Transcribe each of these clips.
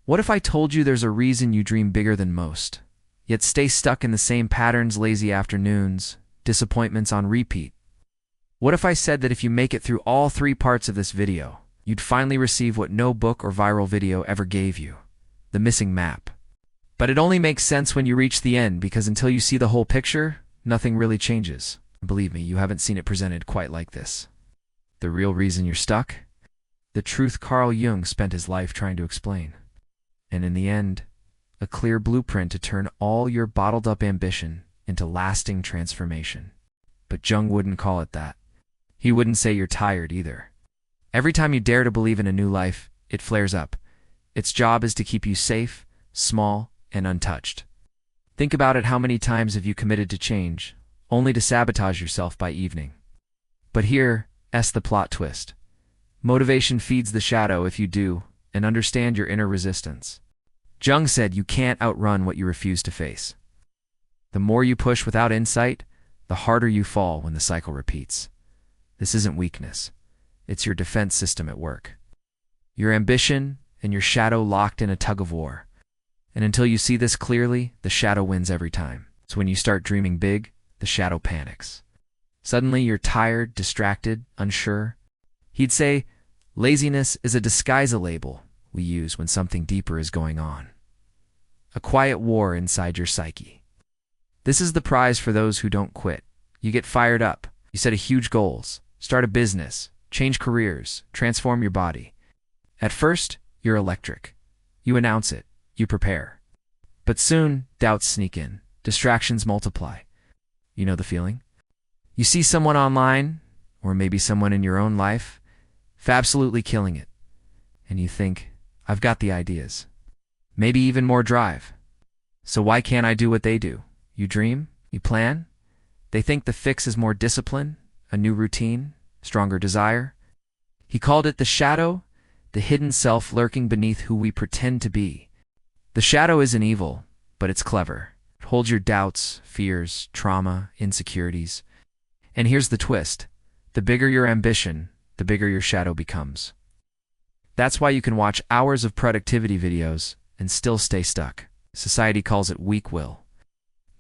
What if I told you there's a reason you dream bigger than most, yet stay stuck in the same patterns, lazy afternoons, disappointments on repeat? What if I said that if you make it through all 3 parts of this video, you'd finally receive what no book or viral video ever gave you, the missing map? But it only makes sense when you reach the end, because until you see the whole picture, nothing really changes. Believe me, you haven't seen it presented quite like this. The real reason you're stuck? The truth Carl Jung spent his life trying to explain. And in the end, a clear blueprint to turn all your bottled-up ambition into lasting transformation. But Jung wouldn't call it that. He wouldn't say you're tired either. Every time you dare to believe in a new life, it flares up. Its job is to keep you safe, small, and untouched. Think about it, how many times have you committed to change, only to sabotage yourself by evening? But here's the plot twist. Motivation feeds the shadow if you do, and understand your inner resistance. Jung said you can't outrun what you refuse to face. The more you push without insight, the harder you fall when the cycle repeats. This isn't weakness. It's your defense system at work. Your ambition and your shadow locked in a tug-of-war. And until you see this clearly, the shadow wins every time. So when you start dreaming big, the shadow panics. Suddenly you're tired, distracted, unsure. He'd say, laziness is a disguise, a label we use when something deeper is going on. A quiet war inside your psyche. This is the prize for those who don't quit. You get fired up. You set huge goals. Start a business. Change careers. Transform your body. At first, you're electric. You announce it. You prepare. But soon, doubts sneak in. Distractions multiply. You know the feeling? You see someone online, or maybe someone in your own life, absolutely killing it. And you think, I've got the ideas. Maybe even more drive. So why can't I do what they do? You dream, you plan. They think the fix is more discipline, a new routine, stronger desire. He called it the shadow, the hidden self lurking beneath who we pretend to be. The shadow isn't evil, but it's clever. It holds your doubts, fears, trauma, insecurities. And here's the twist. The bigger your ambition, the bigger your shadow becomes. That's why you can watch hours of productivity videos and still stay stuck. Society calls it weak will.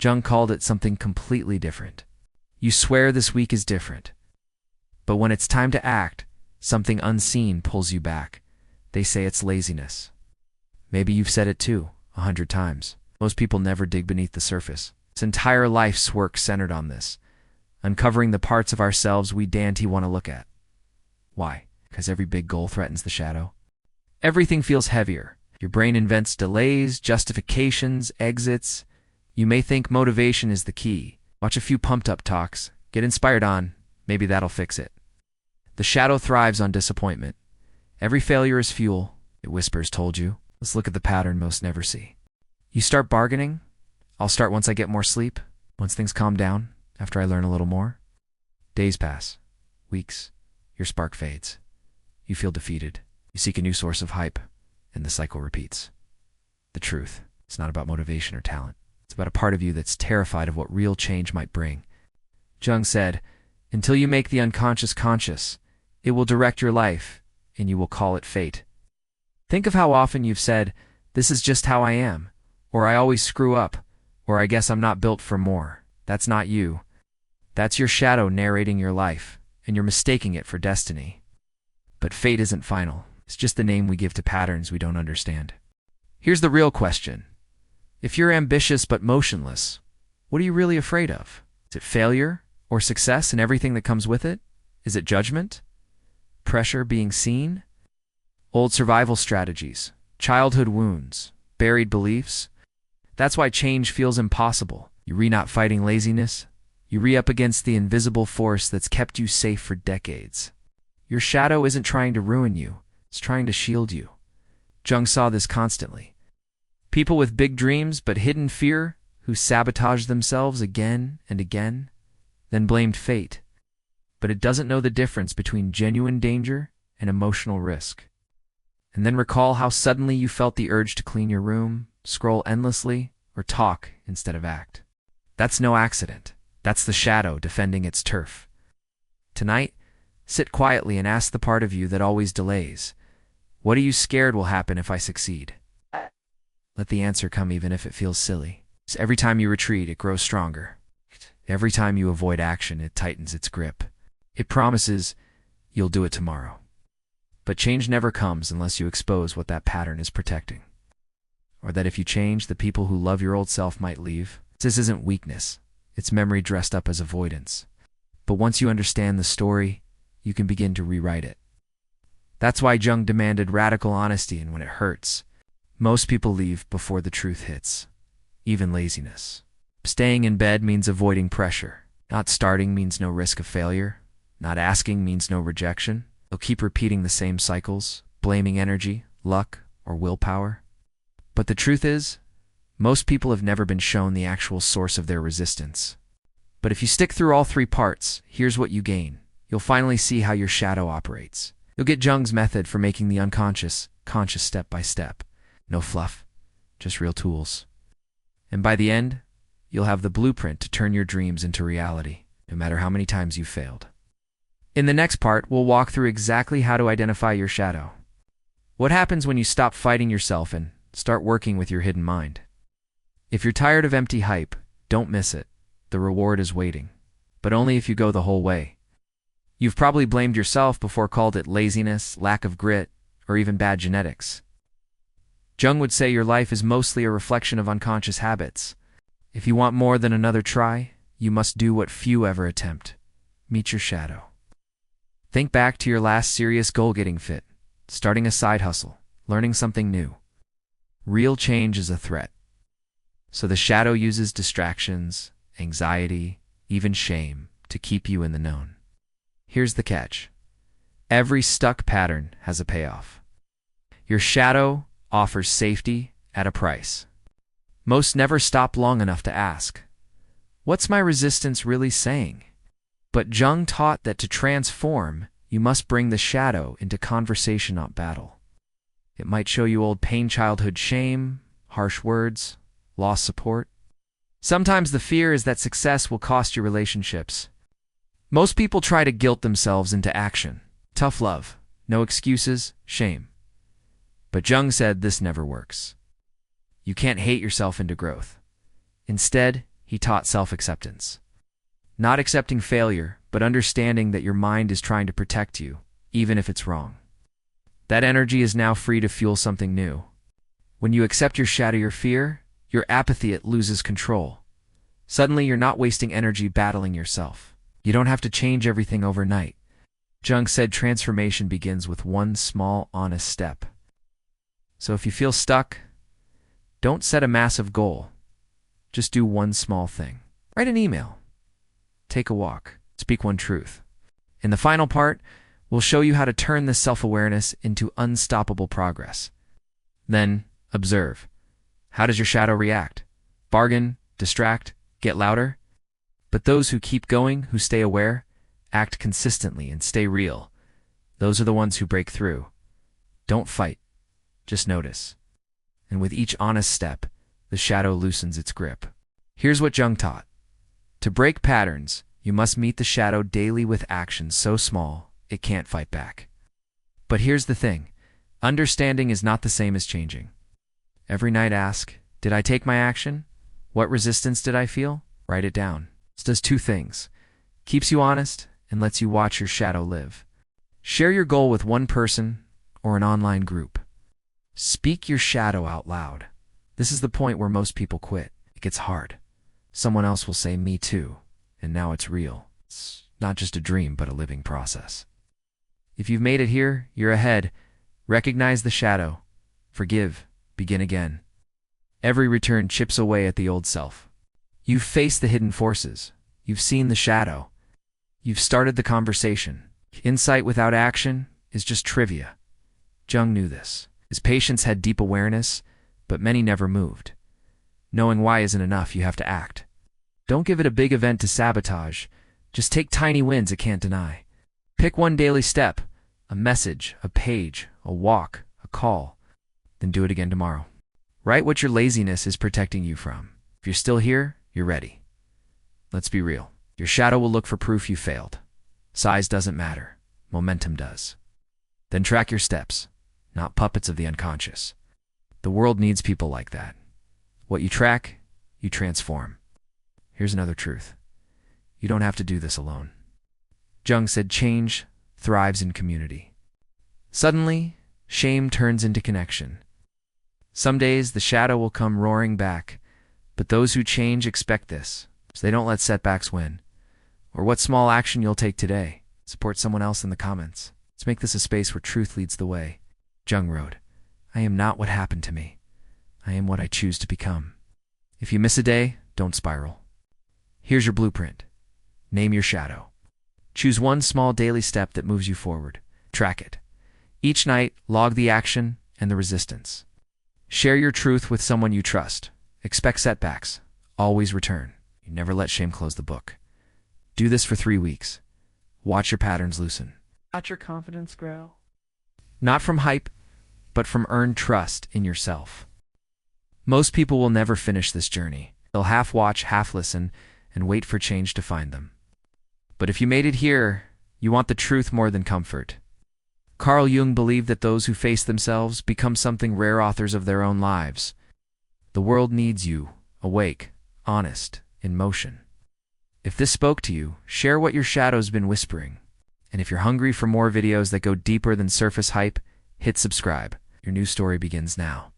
Jung called it something completely different. You swear this week is different. But when it's time to act, something unseen pulls you back. They say it's laziness. Maybe you've said it too, 100 times. Most people never dig beneath the surface. Its entire life's work centered on this. Uncovering the parts of ourselves we daren't want to look at. Why? Because every big goal threatens the shadow. Everything feels heavier. Your brain invents delays, justifications, exits. You may think motivation is the key. Watch a few pumped-up talks. Get inspired on. Maybe that'll fix it. The shadow thrives on disappointment. Every failure is fuel. It whispers, told you. Let's look at the pattern most never see. You start bargaining. I'll start once I get more sleep. Once things calm down. After I learn a little more. Days pass. Weeks. Your spark fades. You feel defeated. You seek a new source of hype. And the cycle repeats. The truth. It's not about motivation or talent. It's about a part of you that's terrified of what real change might bring. Jung said, until you make the unconscious conscious, it will direct your life, and you will call it fate. Think of how often you've said, this is just how I am, or I always screw up, or I guess I'm not built for more. That's not you. That's your shadow narrating your life, and you're mistaking it for destiny. But fate isn't final. It's just the name we give to patterns we don't understand. Here's the real question. If you're ambitious but motionless, what are you really afraid of? Is it failure or success and everything that comes with it? Is it judgment? Pressure being seen? Old survival strategies, childhood wounds, buried beliefs? That's why change feels impossible. You not fighting laziness. You up against the invisible force that's kept you safe for decades. Your shadow isn't trying to ruin you. It's trying to shield you. Jung saw this constantly. People with big dreams but hidden fear who sabotaged themselves again and again, then blamed fate. But it doesn't know the difference between genuine danger and emotional risk. And then recall how suddenly you felt the urge to clean your room, scroll endlessly, or talk instead of act. That's no accident. That's the shadow defending its turf. Tonight, sit quietly and ask the part of you that always delays, what are you scared will happen if I succeed? Let the answer come even if it feels silly. So every time you retreat, it grows stronger. Every time you avoid action, it tightens its grip. It promises you'll do it tomorrow. But change never comes unless you expose what that pattern is protecting. Or that if you change, the people who love your old self might leave. This isn't weakness. It's memory dressed up as avoidance. But once you understand the story, you can begin to rewrite it. That's why Jung demanded radical honesty, and when it hurts, most people leave before the truth hits. Even laziness. Staying in bed means avoiding pressure. Not starting means no risk of failure. Not asking means no rejection. They'll keep repeating the same cycles, blaming energy, luck, or willpower. But the truth is, most people have never been shown the actual source of their resistance. But if you stick through all three parts, here's what you gain. You'll finally see how your shadow operates. You'll get Jung's method for making the unconscious conscious step by step. No fluff, just real tools. And by the end, you'll have the blueprint to turn your dreams into reality, no matter how many times you've failed. In the next part, we'll walk through exactly how to identify your shadow. What happens when you stop fighting yourself and start working with your hidden mind? If you're tired of empty hype, don't miss it. The reward is waiting. But only if you go the whole way. You've probably blamed yourself before, called it laziness, lack of grit, or even bad genetics. Jung would say your life is mostly a reflection of unconscious habits. If you want more than another try, you must do what few ever attempt. Meet your shadow. Think back to your last serious goal getting fit, starting a side hustle, learning something new. Real change is a threat. So the shadow uses distractions, anxiety, even shame to keep you in the known. Here's the catch. Every stuck pattern has a payoff. Your shadow offers safety at a price. Most never stop long enough to ask, what's my resistance really saying? But Jung taught that to transform, you must bring the shadow into conversation, not battle. It might show you old pain, childhood shame, harsh words, lost support. Sometimes the fear is that success will cost you relationships. Most people try to guilt themselves into action. Tough love, no excuses, shame. But Jung said this never works. You can't hate yourself into growth. Instead, he taught self-acceptance. Not accepting failure, but understanding that your mind is trying to protect you, even if it's wrong. That energy is now free to fuel something new. When you accept your shadow, your fear, your apathy, it loses control. Suddenly, you're not wasting energy battling yourself. You don't have to change everything overnight. Jung said transformation begins with one small, honest step. So if you feel stuck, don't set a massive goal. Just do one small thing. Write an email. Take a walk. Speak one truth. In the final part, we'll show you how to turn this self-awareness into unstoppable progress. Then, observe. How does your shadow react? Bargain? Distract? Get louder? But those who keep going, who stay aware, act consistently and stay real, those are the ones who break through. Don't fight. Just notice. And with each honest step, the shadow loosens its grip. Here's what Jung taught. To break patterns, you must meet the shadow daily with actions so small, it can't fight back. But here's the thing. Understanding is not the same as changing. Every night ask, did I take my action? What resistance did I feel? Write it down. This does two things. Keeps you honest and lets you watch your shadow live. Share your goal with one person or an online group. Speak your shadow out loud. This is the point where most people quit. It gets hard. Someone else will say, me too, and now it's real. It's not just a dream, but a living process. If you've made it here, you're ahead. Recognize the shadow. Forgive. Begin again. Every return chips away at the old self. You've faced the hidden forces. You've seen the shadow. You've started the conversation. Insight without action is just trivia. Jung knew this. His patients had deep awareness, but many never moved. Knowing why isn't enough, you have to act. Don't give it a big event to sabotage. Just take tiny wins it can't deny. Pick one daily step, a message, a page, a walk, a call, then do it again tomorrow. Write what your laziness is protecting you from. If you're still here, you're ready. Let's be real. Your shadow will look for proof you failed. Size doesn't matter. Momentum does. Then track your steps, not puppets of the unconscious. The world needs people like that. What you track, you transform. Here's another truth. You don't have to do this alone. Jung said change thrives in community. Suddenly, shame turns into connection. Some days the shadow will come roaring back, but those who change expect this, so they don't let setbacks win. Or what small action you'll take today. Support someone else in the comments. Let's make this a space where truth leads the way. Jung wrote, I am not what happened to me. I am what I choose to become. If you miss a day, don't spiral. Here's your blueprint. Name your shadow. Choose one small daily step that moves you forward. Track it. Each night, log the action and the resistance. Share your truth with someone you trust. Expect setbacks. Always return. You never let shame close the book. Do this for 3 weeks. Watch your patterns loosen. Watch your confidence grow. Not from hype, but from earned trust in yourself. Most people will never finish this journey. They'll half watch, half listen, and wait for change to find them. But if you made it here, you want the truth more than comfort. Carl Jung believed that those who face themselves become something rare authors of their own lives. The world needs you, awake, honest, in motion. If this spoke to you, share what your shadow's been whispering. And if you're hungry for more videos that go deeper than surface hype, hit subscribe. Your new story begins now.